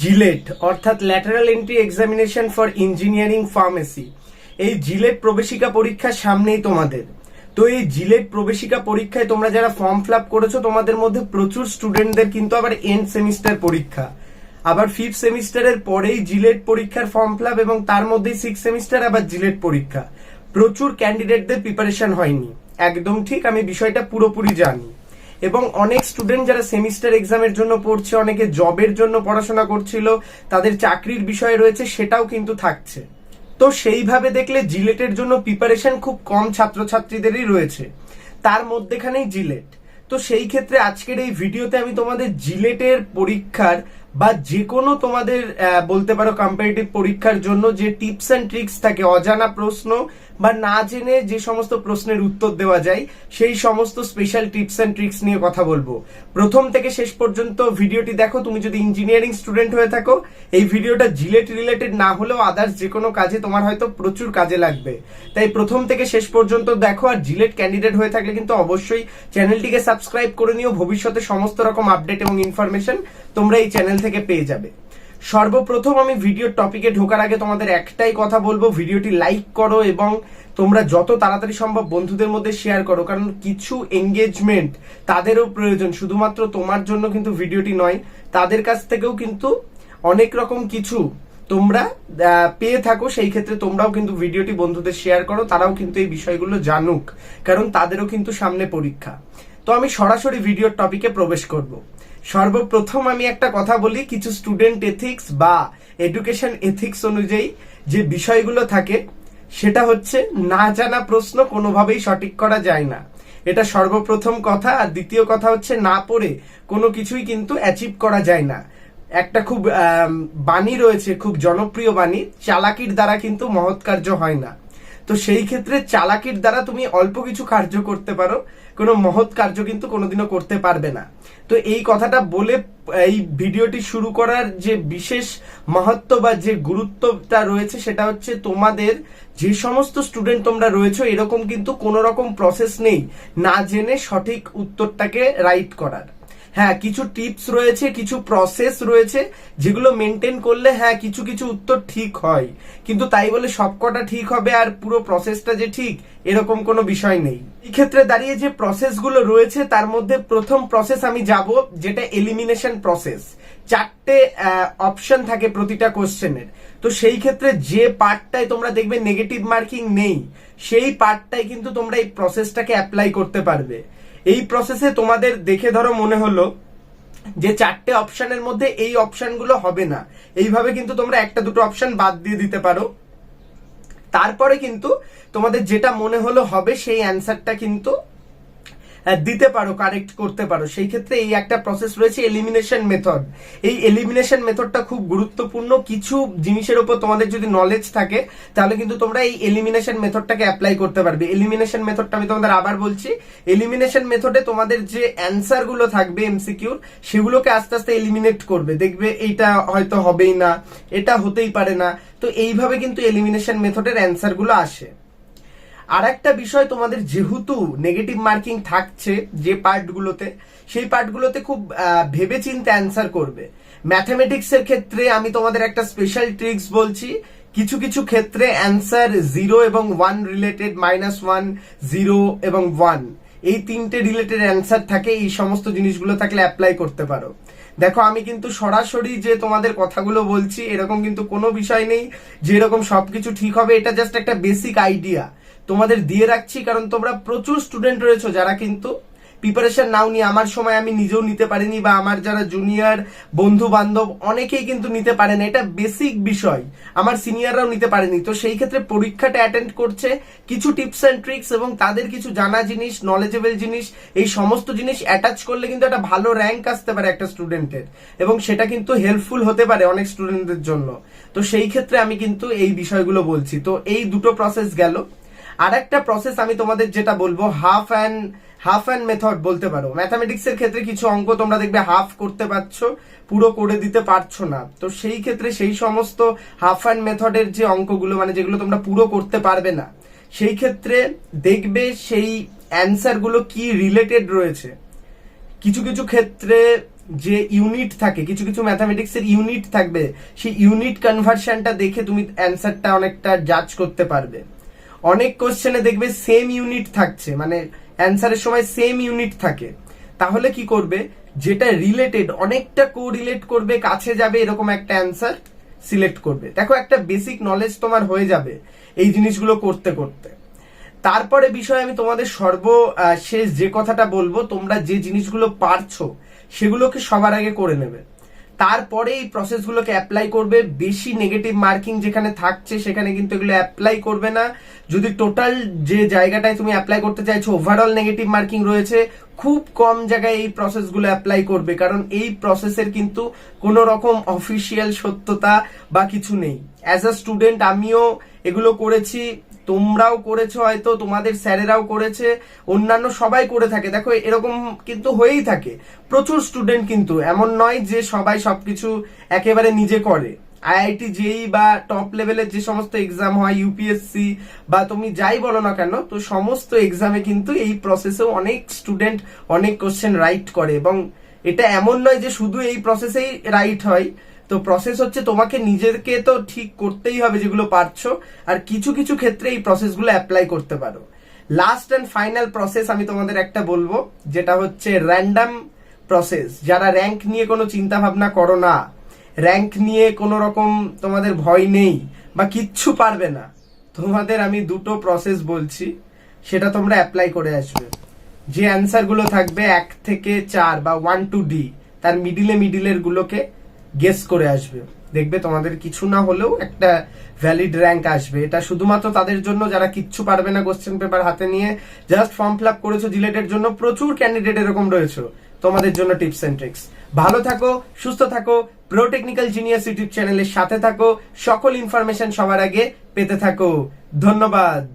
JELET অর্থাৎ lateral entry examination for engineering pharmacy, এই JELET প্রবেশিকা পরীক্ষা সামনেই তোমাদের। তো এই জিলেট প্রবেশিকা পরীক্ষায় তোমরা যারা ফর্ম ফিল আপ করেছো তোমাদের মধ্যে প্রচুর স্টুডেন্টদের কিন্তু আবার এন্ড সেমিস্টার পরীক্ষা, আবার 5th সেমিস্টারের পরেই জিলেট পরীক্ষার ফর্ম ফিল আপ এবং তার মধ্যেই 6th সেমিস্টার আবার জিলেট পরীক্ষা। প্রচুর ক্যান্ডিডেটদের প্রিপারেশন হয়নি, একদম ঠিক, আমি বিষয়টা পুরোপুরি জানি। এবং অনেক স্টুডেন্ট যারা সেমিস্টার এক্সামের জন্য পড়ছে, অনেকে জবের জন্য পড়াশোনা করছিল, তাদের চাকরির বিষয় রয়েছে, সেটাও কিন্তু থাকছে। তো সেইভাবে দেখলে জিলেটের জন্য প্রিপারেশন খুব কম ছাত্রছাত্রীদেরই রয়েছে, তার মধ্যেখানেই জিলেট। তো সেই ক্ষেত্রে আজকের এই ভিডিওতে আমি তোমাদের জিলেটের পরীক্ষার বা যে কোনো তোমাদের বলতে পারো কম্পারেটিভ পরীক্ষার জন্য যে টিপস অ্যান্ড ট্রিক্স থাকে, অজানা প্রশ্ন বা না জেনে যে সমস্ত প্রশ্নের উত্তর দেওয়া যায়, সেই সমস্ত স্পেশাল টিপস অ্যান্ড ট্রিক্স নিয়ে কথা বলবো। প্রথম থেকে শেষ পর্যন্ত ভিডিওটি দেখো। তুমি যদি ইঞ্জিনিয়ারিং স্টুডেন্ট হয়ে থাকো, এই ভিডিওটা জিলেট রিলেটেড না হলেও আদার্স যে কোনো কাজে তোমার হয়তো প্রচুর কাজে লাগবে, তাই প্রথম থেকে শেষ পর্যন্ত দেখো। আর জিলেট ক্যান্ডিডেট হয়ে থাকলে কিন্তু অবশ্যই চ্যানেলটিকে সাবস্ক্রাইব করে নিও, ভবিষ্যতে সমস্ত রকম আপডেট এবং ইনফরমেশন তোমরা এই চ্যানেল থেকে পেয়ে যাবে। সর্বপ্রথম আমি ভিডিওর টপিকে ঢোকার আগে তোমাদের একটাই কথা বলবো, ভিডিওটি লাইক করো এবং তোমরা যত তাড়াতাড়ি সম্ভব বন্ধুদের মধ্যে শেয়ার করো, কারণ কিছু এঙ্গেজমেন্ট তাদেরও প্রয়োজন, শুধুমাত্র তোমার জন্য কিন্তু ভিডিওটি নয়, তাদের কাছ থেকেও কিন্তু অনেক রকম কিছু তোমরা পেয়ে থাকো। সেই ক্ষেত্রে তোমরাও কিন্তু ভিডিওটি বন্ধুদের শেয়ার করো, তারাও কিন্তু এই বিষয়গুলো জানুক, কারণ তাদেরও কিন্তু সামনে পরীক্ষা। তো আমি সরাসরি ভিডিওর টপিকে প্রবেশ করব। সর্বপ্রথম আমি একটা কথা বলি, কিছু স্টুডেন্ট এথিক্স বা এডুকেশন এথিক্স অনুযায়ী যে বিষয়গুলো থাকে সেটা হচ্ছে না জানা প্রশ্ন কোনোভাবেই সঠিক করা যায় না, এটা সর্বপ্রথম কথা। আর দ্বিতীয় কথা হচ্ছে না পড়ে কোনো কিছুই কিন্তু অ্যাচিভ করা যায় না। একটা খুব বাণী রয়েছে, খুব জনপ্রিয় বাণী, চালাকির দ্বারা কিন্তু মহৎ কার্য হয় না। তো সেই ক্ষেত্রে চালাকির দ্বারা তুমি অল্প কিছু কার্য করতে পারো, কোনো মহৎ কার্য কিন্তু কোনোদিনও করতে পারবে না। তো এই কথাটা বলে এই ভিডিওটি শুরু করার যে বিশেষ মাহাত্ম্য বা যে গুরুত্বটা রয়েছে সেটা হচ্ছে, তোমাদের যে সমস্ত স্টুডেন্ট তোমরা রয়েছো এরকম কিন্তু কোনো রকম প্রসেস নেই না জেনে সঠিক উত্তরটাকে রাইট করার। হ্যাঁ, কিছু টিপস রয়েছে, কিছু প্রসেস রয়েছে যেগুলো মেনটেন করলে হ্যাঁ কিছু কিছু উত্তর ঠিক হয়, কিন্তু তাই বলে সবকটা ঠিক হবে আর পুরো প্রসেসটা যে ঠিক এরকম কোনো বিষয় নেই। এই ক্ষেত্রে দাঁড়িয়ে যে প্রসেসগুলো রয়েছে তার মধ্যে প্রথম প্রসেস আমি যাব, যেটা এলিমিনেশন প্রসেস। 4টে অপশন থাকে প্রতিটা কোশ্চেনের। তো সেই ক্ষেত্রে যে পার্টটায় তোমরা দেখবে নেগেটিভ মার্কিং নেই, সেই পার্টটাই কিন্তু তোমরা এই প্রসেসটাকে অ্যাপ্লাই করতে পারবে। এই প্রসেসে তোমাদের দেখে ধরো মনে হলো যে 4টে অপশনের মধ্যে এই অপশনগুলো হবে না, এইভাবে কিন্তু তোমরা একটা দুটো অপশন বাদ দিয়ে দিতে পারো। তারপরে কিন্তু তোমাদের যেটা মনে হলো হবে সেই অ্যান্সারটা কিন্তু দিতে পারো, কারেক্ট করতে পারো। সেই ক্ষেত্রে এই একটা প্রসেস রয়েছে এলিমিনেশন মেথড। এই এলিমিনেশন মেথডটা খুব গুরুত্বপূর্ণ। কিছু জিনিসের উপর তোমাদের যদি নলেজ থাকে তাহলে কিন্তু তোমরা এই এলিমিনেশন মেথডটাকে অ্যাপ্লাই করতে পারবে। এলিমিনেশন মেথডটা আমি তোমাদের আবার বলছি, এলিমিনেশন মেথডে তোমাদের যে অ্যান্সার গুলো থাকবে এমসিকিউর, সেগুলোকে আস্তে আস্তে এলিমিনেট করবে। দেখবে এইটা হয়তো হবেই না, এটা হতেই পারে না। তো এইভাবে কিন্তু এলিমিনেশন মেথডের অ্যান্সার গুলো আসে। আর একটা বিষয়, তোমাদের যেহেতু নেগেটিভ মার্কিং থাকছে যে পার্টগুলোতে, সেই পার্টগুলোতে খুব ভেবে চিন্তে অ্যান্সার করবে। ম্যাথমেটিক্স এর ক্ষেত্রে আমি তোমাদের একটা স্পেশাল ট্রিক্স বলছি, কিছু কিছু ক্ষেত্রে অ্যান্সার 0 এবং 1 রিলেটেড, -1, 0 এবং 1, এই 3টে রিলেটেড অ্যান্সার থাকে। এই সমস্ত জিনিসগুলো থাকলে অ্যাপ্লাই করতে পারো। দেখো, আমি কিন্তু সরাসরি যে তোমাদের কথাগুলো বলছি এরকম কিন্তু কোনো বিষয় নেই যে এরকম সবকিছু ঠিক হবে, এটা জাস্ট একটা বেসিক আইডিয়া তোমাদের দিয়ে রাখছি, কারণ তোমরা প্রচুর স্টুডেন্ট রয়েছো যারা কিন্তু প্রিপারেশন নাওনি। আমার সময় আমি নিজেও নিতে পারিনি, বা আমার যারা জুনিয়র বন্ধু বান্ধব অনেকেই কিন্তু নিতে পারে না, এটা বেসিক বিষয়, আমার সিনিয়ররাও নিতে পারেনি। তো সেই ক্ষেত্রে পরীক্ষাটা অ্যাটেন্ড করছে কিছু টিপস অ্যান্ড ট্রিক্স এবং তাদের কিছু জানা জিনিস, নলেজেবল জিনিস, এই সমস্ত জিনিস অ্যাটাচ করলে কিন্তু একটা ভালো র্যাঙ্ক আসতে পারে একটা স্টুডেন্টের, এবং সেটা কিন্তু হেল্পফুল হতে পারে অনেক স্টুডেন্টদের জন্য। তো সেই ক্ষেত্রে আমি কিন্তু এই বিষয়গুলো বলছি। তো এই দুটো প্রসেস গেল। আর একটা প্রসেস আমি তোমাদের যেটা বলবো, হাফ অ্যান্ড মেথড বলতে পারো। ম্যাথামেটিক্স এর ক্ষেত্রে কিছু অঙ্ক তোমরা দেখবে হাফ করতে পারছো, পুরো করে দিতে পারছো না। তো সেই ক্ষেত্রে সেই সমস্ত হাফ অ্যান্ড মেথডের যে অঙ্কগুলো, মানে যেগুলো তোমরা পুরো করতে পারবে না, সেই ক্ষেত্রে দেখবে সেই অ্যান্সার গুলো কি রিলেটেড রয়েছে। কিছু কিছু ক্ষেত্রে যে ইউনিট থাকে, কিছু কিছু ম্যাথামেটিক্স এর ইউনিট থাকবে, সেই ইউনিট কনভার্সনটা দেখে তুমি অ্যান্সারটা অনেকটা জাজ করতে পারবে। অনেক কোশ্চেনে দেখবে সেম ইউনিট থাকছে, মানে অ্যান্সারের সময় সেম ইউনিট থাকে, তাহলে কি করবে, যেটা রিলেটেড অনেকটা কোরিলেট করবে, কাছে যাবে, এরকম একটা অ্যান্সার সিলেক্ট করবে। দেখো একটা বেসিক নলেজ তোমার হয়ে যাবে এই জিনিসগুলো করতে করতে। তারপরে বিষয় আমি তোমাদের সর্বশেষ যে কথাটা বলবো, তোমরা যে জিনিসগুলো পারছো সেগুলোকে সবার আগে করে নেবে, তারপরে এই প্রসেসগুলোকে অ্যাপ্লাই করবে। বেশি নেগেটিভ মার্কিং যেখানে থাকছে সেখানে কিন্তু এগুলো অ্যাপ্লাই করবে না। যদি টোটাল যে জায়গাটায় তুমি অ্যাপ্লাই করতে চাইছো ওভারঅল নেগেটিভ মার্কিং রয়েছে, খুব কম জায়গায় এই প্রসেসগুলো অ্যাপ্লাই করবে, কারণ এই প্রসেসের কিন্তু কোনো রকম অফিসিয়াল সত্যতা বা কিছু নেই। অ্যাজ আ স্টুডেন্ট আমিও এগুলো করেছি, তোমরাও করেছো, হয়তো তোমাদের স্যারেরাও করেছে, অন্যান্য সবাই করে থাকে। দেখো এরকম কিন্তু হয়েই থাকে, প্রচুর স্টুডেন্ট, কিন্তু এমন নয় যে সবাই সবকিছু একেবারে নিজে করে। আইআইটি জেই বা টপ লেভেলের যে সমস্ত এক্সাম হয়, ইউপিএসসি বা তুমি যাই বলো না কেন, তো সমস্ত এক্সামে কিন্তু এই প্রসেসেও অনেক স্টুডেন্ট অনেক কোশ্চেন রাইট করে, এবং এটা এমন নয় যে শুধু এই প্রসেসেই রাইট হয়। তো প্রসেস হচ্ছে তোমাকে নিজেকে তো ঠিক করতেই হবে যেগুলো পারছো, আর কিছু কিছু ক্ষেত্রে এই প্রসেসগুলো অ্যাপ্লাই করতে পারো। লাস্ট এন্ড ফাইনাল প্রসেস আমি তোমাদের একটা বলবো, যেটা হচ্ছে র্যান্ডম প্রসেস। যারা র্যাঙ্ক নিয়ে কোনো চিন্তা ভাবনা করো না, র্যাঙ্ক নিয়ে কোনো রকম তোমাদের ভয় নেই বা কিচ্ছু পারবে না, তোমাদের আমি দুটো প্রসেস বলছি, সেটা তোমরা অ্যাপ্লাই করে আসবে। যে অ্যান্সার গুলো থাকবে 1 থেকে 4 বা 1 to D, তার মিডিলের গুলোকে গেস করে আসবে, দেখবে তোমাদের কিছু না হলেও একটা ভ্যালিড র্যাঙ্ক আসবে। এটা শুধুমাত্র তাদের জন্য যারা কিচ্ছু পারবে না কোশ্চেন পেপার হাতে নিয়ে, জাস্ট ফর্ম ফিল আপ করেছো জিলেটের জন্য, প্রচুর ক্যান্ডিডেট এরকম রয়েছে, তোমাদের জন্য টিপস এন্ড ট্রিক্স। ভালো থাকো, সুস্থ থাকো, প্রো টেকনিক্যাল জিনিয়াস ইউটিউব চ্যানেলের সাথে থাকো, সকল ইনফরমেশন সবার আগে পেতে থাকো। ধন্যবাদ।